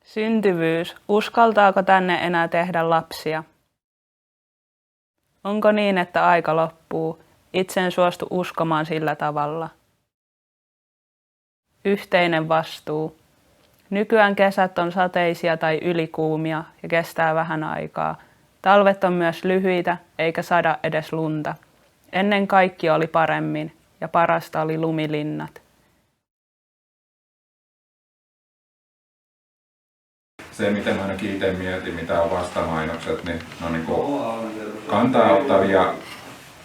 Syntyvyys. Uskaltaako tänne enää tehdä lapsia? Onko niin, että aika loppuu? Itse en suostu uskomaan sillä tavalla. Yhteinen vastuu. Nykyään kesät on sateisia tai ylikuumia ja kestää vähän aikaa. Talvet on myös lyhyitä eikä sada edes lunta. Ennen kaikki oli paremmin ja parasta oli lumilinnat. Se, miten ainakin itse mietin, mitä on vastamainokset, niin ne on niinku kantaa ottavia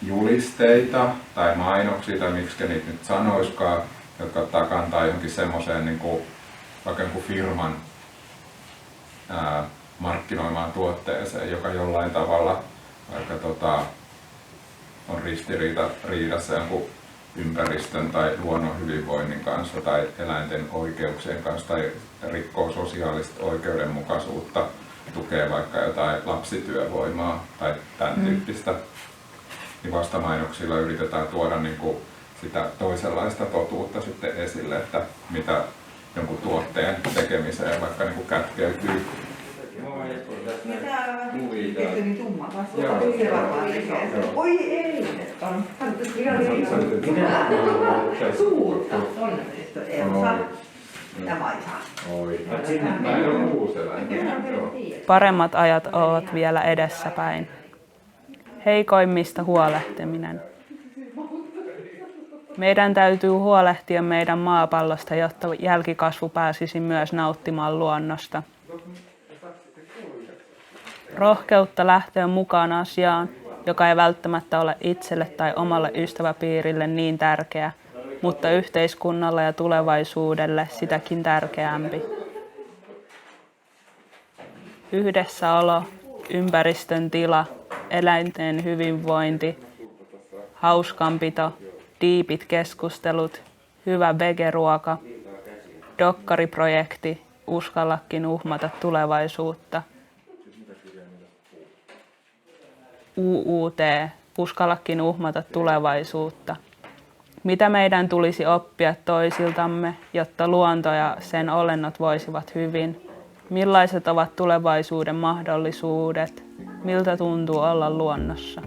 julisteita tai mainoksia, tai miksi niitä nyt sanoiskaan, jotka ottaa kantaa johonkin semmoiseen niinku, vaikka jonkun firman markkinoimaan tuotteeseen, joka jollain tavalla vaikka on ristiriidassa jonkun ympäristön tai luonnon hyvinvoinnin kanssa tai eläinten oikeuksien kanssa tai rikkoo sosiaalista oikeudenmukaisuutta, tukee vaikka jotain lapsityövoimaa tai tämän tyyppistä. Niin vastamainoksilla yritetään tuoda niinku sitä toisenlaista totuutta sitten esille, että mitä jonkun tuotteen tekemiseen vaikka niinku kätkeytyy. Oi ei! Suurta! Paremmat ajat ovat vielä edessäpäin. Heikoimmista huolehtiminen. Meidän täytyy huolehtia meidän maapallosta, jotta jälkikasvu pääsisi myös nauttimaan luonnosta. Rohkeutta lähteä mukaan asiaan, joka ei välttämättä ole itselle tai omalle ystäväpiirille niin tärkeä, mutta yhteiskunnalle ja tulevaisuudelle sitäkin tärkeämpi. Yhdessäolo, ympäristön tila, eläinten hyvinvointi, hauskanpito, diipit keskustelut, hyvä vegeruoka, dokkariprojekti, uskallakin uhmata tulevaisuutta. UUT, uskallakin uhmata tulevaisuutta. Mitä meidän tulisi oppia toisiltamme, jotta luonto ja sen olennot voisivat hyvin? Millaiset ovat tulevaisuuden mahdollisuudet? Miltä tuntuu olla luonnossa?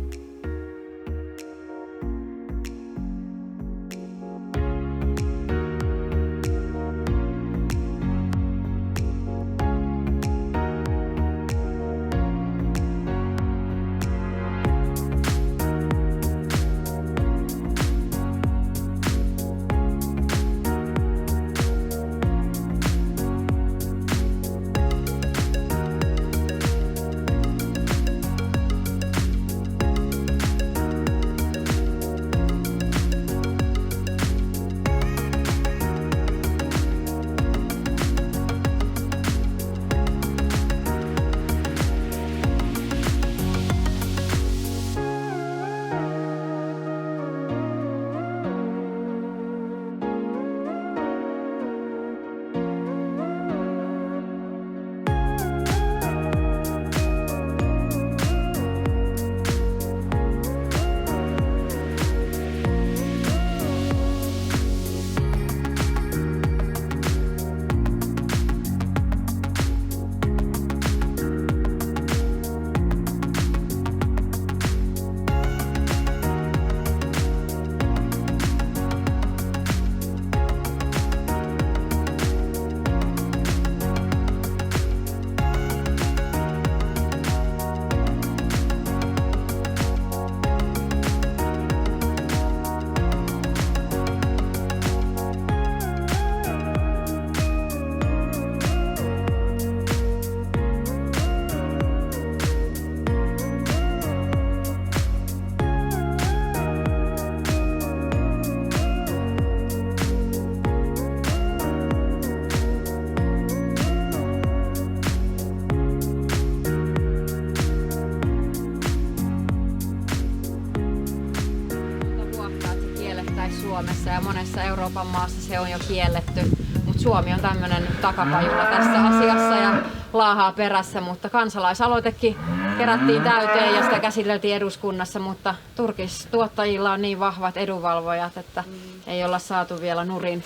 Suomessa ja monessa Euroopan maassa se on jo kielletty, mutta Suomi on tämmöinen takapajulla tässä asiassa ja laahaa perässä, mutta kansalaisaloitekin kerättiin täyteen ja sitä käsiteltiin eduskunnassa, mutta turkistuottajilla on niin vahvat edunvalvojat, että ei olla saatu vielä nurin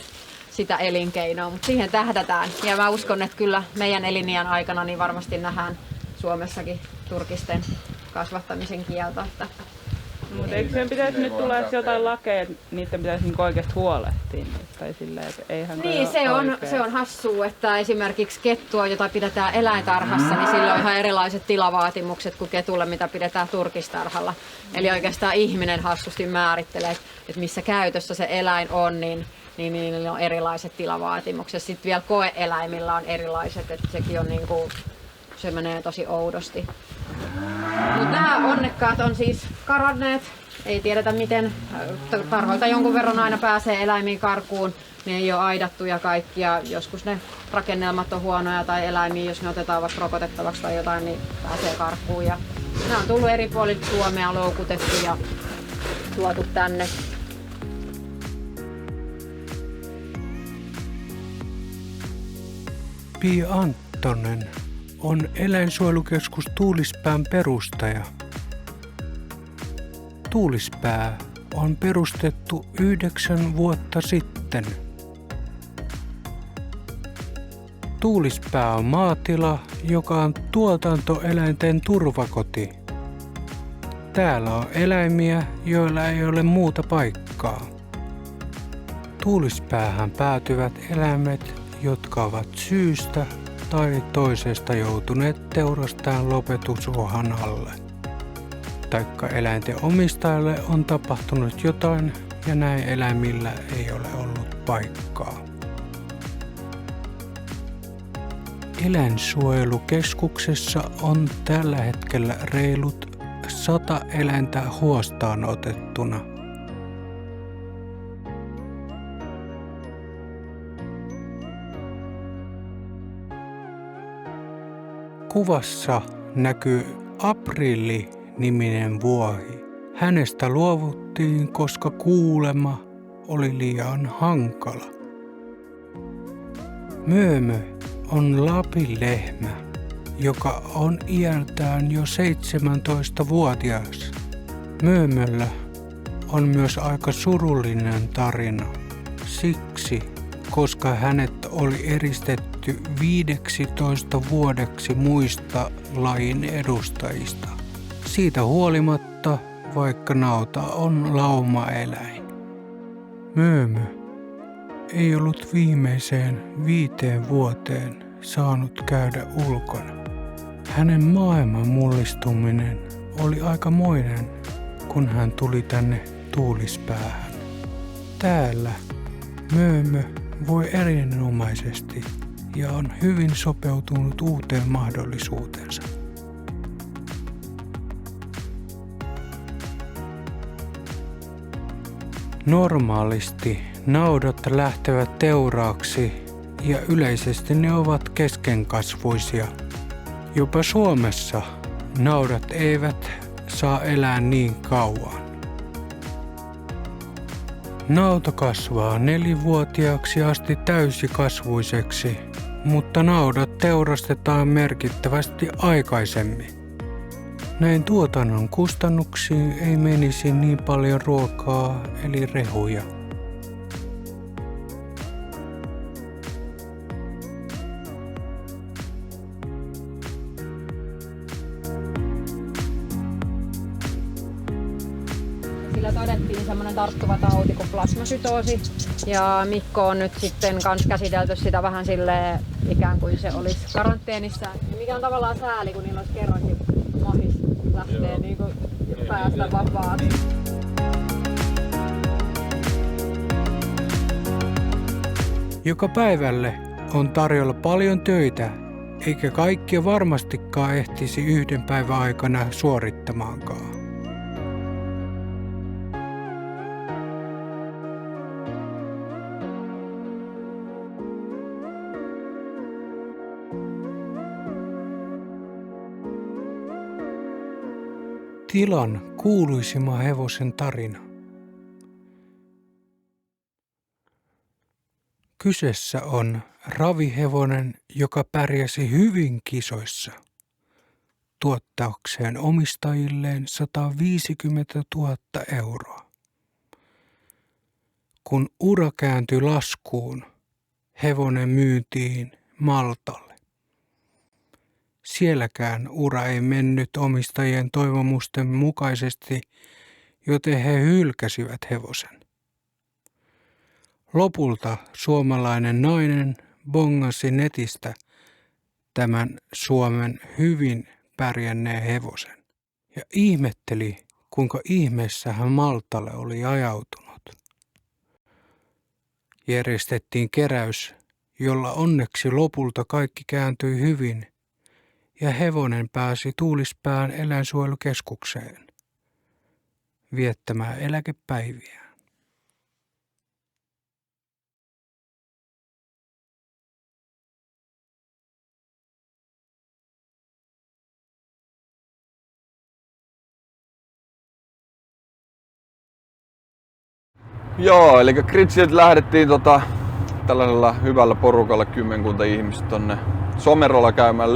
sitä elinkeinoa, mutta siihen tähdätään. Ja mä uskon, että kyllä meidän eliniän aikana niin varmasti nähdään Suomessakin turkisten kasvattamisen kielto. Mutta eikö sen pitäisi nyt tulla jotain lakeja, että niiden pitäisi niinku oikeasti huolehtia? Tai silleen, että eihän niin, se on hassua, että esimerkiksi kettua, jota pidetään eläintarhassa, niin sillä on ihan erilaiset tilavaatimukset kuin ketulle, mitä pidetään turkistarhalla. Eli oikeastaan ihminen hassusti määrittelee, että missä käytössä se eläin on, niin niillä on erilaiset tilavaatimukset. Sitten vielä koe-eläimillä on erilaiset, että sekin on niinku, se menee tosi oudosti. Mutta nämä onnekkaat on siis karanneet. Ei tiedetä miten. Tarhoilta jonkun verran aina pääsee eläimiin karkuun. Ne ei ole aidattu ja kaikki. Ja joskus ne rakennelmat on huonoja tai eläimiä, jos ne otetaan vaikka rokotettavaksi tai jotain, niin pääsee karkuun. Ja nämä on tullut eri puolilta Suomea loukutettu ja tuotu tänne. Pia Anttonen on Eläinsuojelukeskus Tuulispään perustaja. Tuulispää on perustettu 9 vuotta sitten. Tuulispää on maatila, joka on tuotantoeläinten turvakoti. Täällä on eläimiä, joilla ei ole muuta paikkaa. Tuulispäähän päätyvät eläimet, jotka ovat syystä tai toisesta joutuneet teurastajan lopetusuhan alle. Taikka eläinten omistajalle on tapahtunut jotain ja näin eläimillä ei ole ollut paikkaa. Eläinsuojelukeskuksessa on tällä hetkellä reilut 100 eläintä huostaan otettuna. Kuvassa näkyy Aprilli-niminen vuohi. Hänestä luovuttiin, koska kuulema oli liian hankala. Möömö on Lapin lehmä, joka on iältään jo 17-vuotias. Möömöllä on myös aika surullinen tarina. Siksi, koska hänet oli eristetty 15 vuodeksi muista lajin edustajista. Siitä huolimatta, vaikka nauta on laumaeläin. Möömö ei ollut viimeiseen 5 vuoteen saanut käydä ulkona. Hänen maailman mullistuminen oli aikamoinen, kun hän tuli tänne Tuulispäähän. Täällä Möömö voi erinomaisesti ja on hyvin sopeutunut uuteen mahdollisuutensa. Normaalisti naudat lähtevät teuraaksi ja yleisesti ne ovat keskenkasvuisia. Jopa Suomessa naudat eivät saa elää niin kauan. Nauta kasvaa 4-vuotiaaksi asti täysikasvuiseksi, mutta naudat teurastetaan merkittävästi aikaisemmin. Näin tuotannon kustannuksiin ei menisi niin paljon ruokaa eli rehuja. Sillä todettiin semmoinen tarttuva tauti kuin plasmasytoosi. Ja Mikko on nyt sitten kans käsitelty sitä vähän silleen ikään kuin se olisi karanteenissa. Mikä on tavallaan sääli, kun niillä olisi kerrankin mahis lähtee niin kuin päästä vapaasti. Joka päivälle on tarjolla paljon töitä, eikä kaikkia varmastikaan ehtisi 1 päivän aikana suorittamaankaan. Tilan kuuluisimman hevosen tarina. Kyseessä on ravihevonen, joka pärjäsi hyvin kisoissa, tuottaakseen omistajilleen 150 000 euroa. Kun ura kääntyi laskuun, hevonen myytiin Maltalle. Sielläkään ura ei mennyt omistajien toivomusten mukaisesti, joten he hylkäsivät hevosen. Lopulta suomalainen nainen bongasi netistä tämän Suomen hyvin pärjänneen hevosen ja ihmetteli, kuinka ihmeessä hän Maltalle oli ajautunut. Järjestettiin keräys, jolla onneksi lopulta kaikki kääntyi hyvin ja hevonen pääsi Tuulispään eläinsuojelukeskukseen viettämään eläkepäiviä. Joo, eli Kritsiltä lähdettiin tällaisella hyvällä porukalla 10 ihmistä tonne Somerolla käymään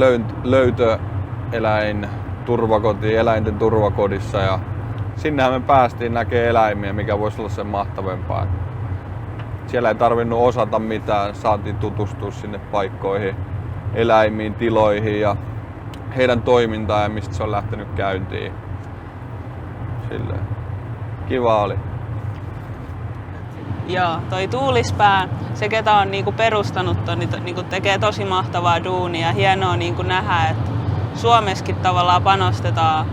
eläinten turvakodissa ja sinnehän me päästiin näkemään eläimiä, mikä voisi olla sen mahtavempaa. Siellä ei tarvinnut osata mitään, saatiin tutustua sinne paikkoihin, eläimiin, tiloihin ja heidän toimintaan ja mistä se on lähtenyt käyntiin. Silleen. Kiva oli. Joo, toi Tuulispää, se ketä on niinku perustanut ton, niinku tekee tosi mahtavaa duunia. Hienoa niinku nähdä, että Suomessakin tavallaan panostetaan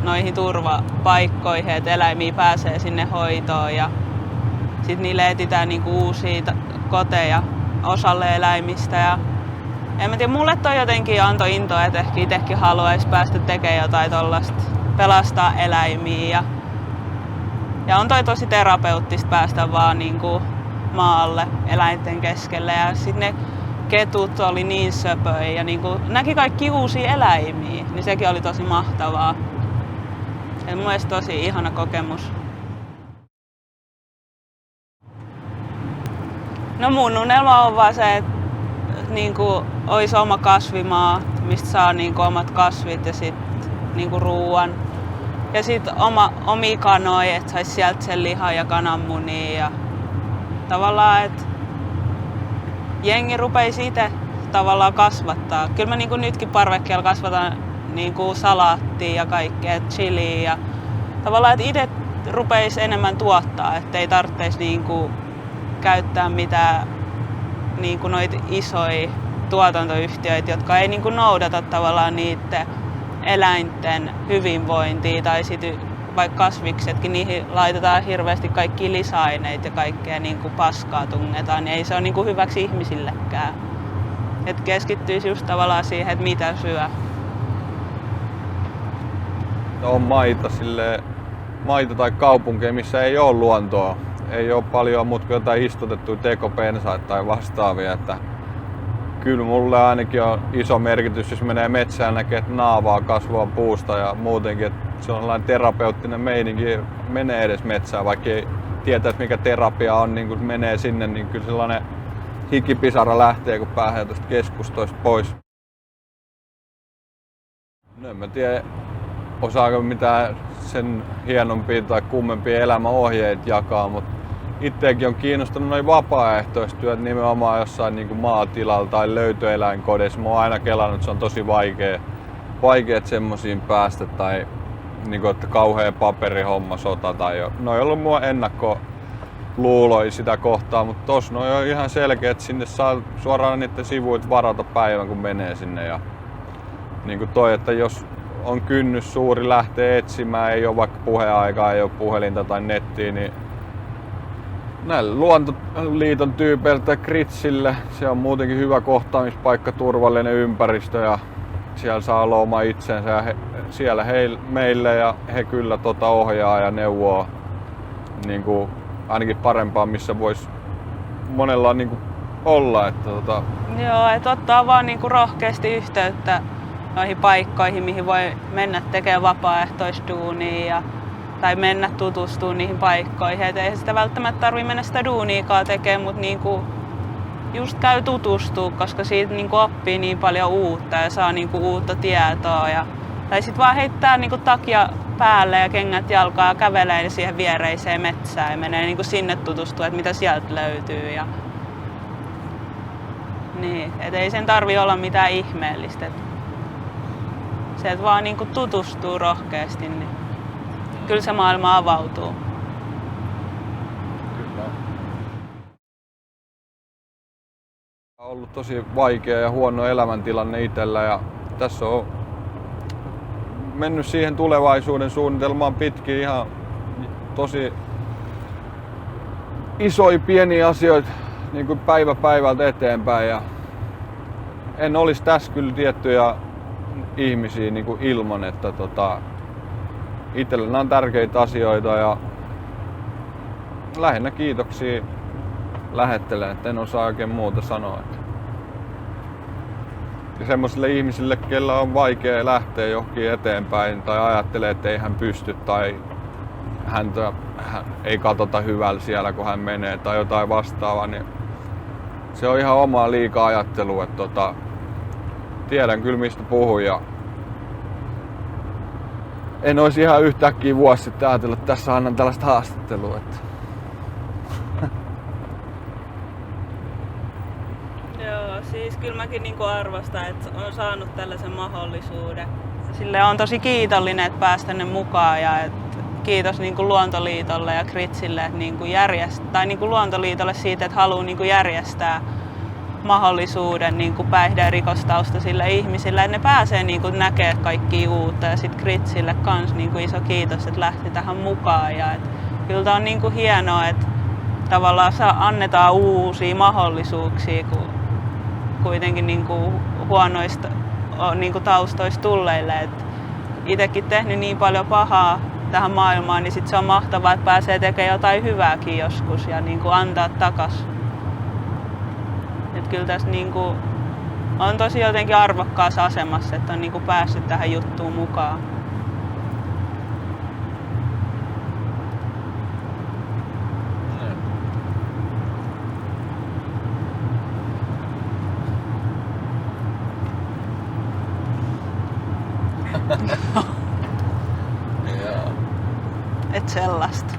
noihin turvapaikkoihin, että eläimiä pääsee sinne hoitoon ja sit niille etsitään niinku uusia koteja osalle eläimistä. Ja en mä tiedä, mulle toi jotenkin antoi intoa, että ehkä itsekin haluaisi päästä tekemään jotain tollaista, pelastaa eläimiä. Ja on toi tosi terapeuttista päästä vaan niinku maalle eläinten keskelle ja sitten ne ketut oli niin söpöjä ja niinku näki kaikki uusia eläimiä, niin sekin oli tosi mahtavaa. Ja mun mielestä tosi ihana kokemus. No mun unelma on vaan se, että niinku olisi oma kasvimaa, mistä saa niinku omat kasvit ja sit niinku ruuan. Ja sit omia kanoja, että sais sieltä sen lihan ja kananmunia ja tavallaan, että jengi rupeisi itse tavallaan kasvattaa. Kyllä mä niinku nytkin parvekkeella kasvatan niinku salaattia ja kaikkea, chiliä ja tavallaan, että itse rupeisi enemmän tuottaa, ettei tarvitsisi niinku käyttää mitään niinku noita isoja tuotantoyhtiöitä, jotka ei niinku noudata tavallaan niiden eläinten hyvinvointia tai sitten vaikka kasviksetkin, niihin laitetaan hirveästi kaikkia lisäaineita ja kaikkea niin kuin paskaa tungetaan, niin ei se ole niin kuin hyväksi ihmisillekään. Et keskittyisi just tavallaan siihen, että mitä syö. On maita tai kaupunkeja, missä ei ole luontoa. Ei ole paljon muuta kuin jotain istutettuja tekopensaita tai vastaavia. Että kyllä mulle ainakin on iso merkitys, jos menee metsään ja näkee, että naavaa kasvaa puusta ja muutenkin, että se on sellainen terapeuttinen meininki, menee edes metsään, vaikka ei tietäisi mikä terapia on, niin kun menee sinne, niin kyllä sellainen hikipisara lähtee, kun pääsee tuosta keskustoista pois. No en mä tiedä, osaako mitään sen hienompia tai kummempia elämäohjeita jakaa, mutta itseäkin on kiinnostunut noin vapaaehtoistyöt nimenomaan jossain niin kuin maatilalla tai löytöeläinkodissa. Mä oon aina kelannut, että se on tosi vaikea semmosiin päästä tai niin kuin, että kauhea paperihomma, sota tai jo. No ei ollut mua ennakkoluuloja sitä kohtaa, mutta tossa no on ihan selkeä, että sinne saa suoraan niiden sivuilta varata päivän kun menee sinne. Ja niin kuin toi, että jos on kynnys suuri lähtee etsimään, ei ole vaikka puheaikaa, ei ole puhelinta tai nettiä, niin näille Luontoliiton tyypeiltä Kritsille, se on muutenkin hyvä kohtaamispaikka, turvallinen ympäristö ja siellä saa olla oma itsensä ja siellä meille ja he kyllä ohjaa ja neuvoo niin kuin ainakin parempaa, missä voisi monella niin kuin olla. Että, Joo, että ottaa vaan niin kuin rohkeasti yhteyttä noihin paikkoihin, mihin voi mennä tekemään vapaaehtoisduunia tai mennä tutustumaan niihin paikkoihin. Et ei sitä välttämättä tarvitse mennä sitä duuniikaan tekemään, mutta niinku just käy tutustua, koska siitä niinku oppii niin paljon uutta ja saa niinku uutta tietoa. Tai sitten vaan heittää niinku takia päälle ja kengät jalkaan ja kävelee siihen viereiseen metsään ja menee niinku sinne tutustua, että mitä sieltä löytyy. Niin, et ei sen tarvi olla mitään ihmeellistä. Se, että vaan niinku tutustuu rohkeasti, niin kyllä se maailma avautuu. Kyllä. On ollut tosi vaikea ja huono elämäntilanne itsellä ja tässä on mennyt siihen tulevaisuuden suunnitelmaan pitkin ihan tosi isoja pieniä asioita niin kuin päivä päivältä eteenpäin ja en olisi tässä kyllä tiettyjä ihmisiä niin kuin ilman, että itsellä nämä on tärkeitä asioita ja lähinnä kiitoksia lähettelen, että en osaa oikein muuta sanoa. Ja semmoisille ihmisille, kellä on vaikea lähteä johonkin eteenpäin tai ajattelee, että ei hän pysty tai hän ei katsota hyvällä siellä, kun hän menee tai jotain vastaavaa, niin se on ihan omaa liikaa ajattelua. Että tiedän kyllä mistä puhun ja en olisi ihan yhtäkkiä vuosi sitten ajatellut, että tässä annan tällaista haastattelua. Joo, siis kyllä mäkin niinku arvostan, että on saanut tällaisen mahdollisuuden. Sille on tosi kiitollinen, että pääsi tänne mukaan ja kiitos niinku Luontoliitolle ja Kritsille, että niinku niinku Luontoliitolle siitä, että haluaa niinku järjestää mahdollisuuden niinku päihde- ja rikostaustaisille ihmisille, että ne pääsee niinku näkemään kaikkia uutta ja sitten Kritsille kans niinku iso kiitos, että lähti tähän mukaan ja kyllä tää on niinku hienoa, että tavallaan annetaan uusia mahdollisuuksia, kun kuitenkin niinku huonoista niinku taustoista tulleille. Itsekin tehnyt niin paljon pahaa tähän maailmaan, niin sit se on mahtavaa, että pääsee tekemään jotain hyvääkin joskus ja niinku antaa takas. Et kyllä tässä niinku on tosi jotenkin arvokkaassa asemassa, että on niinku päässyt tähän juttuun mukaan. Et sellaista.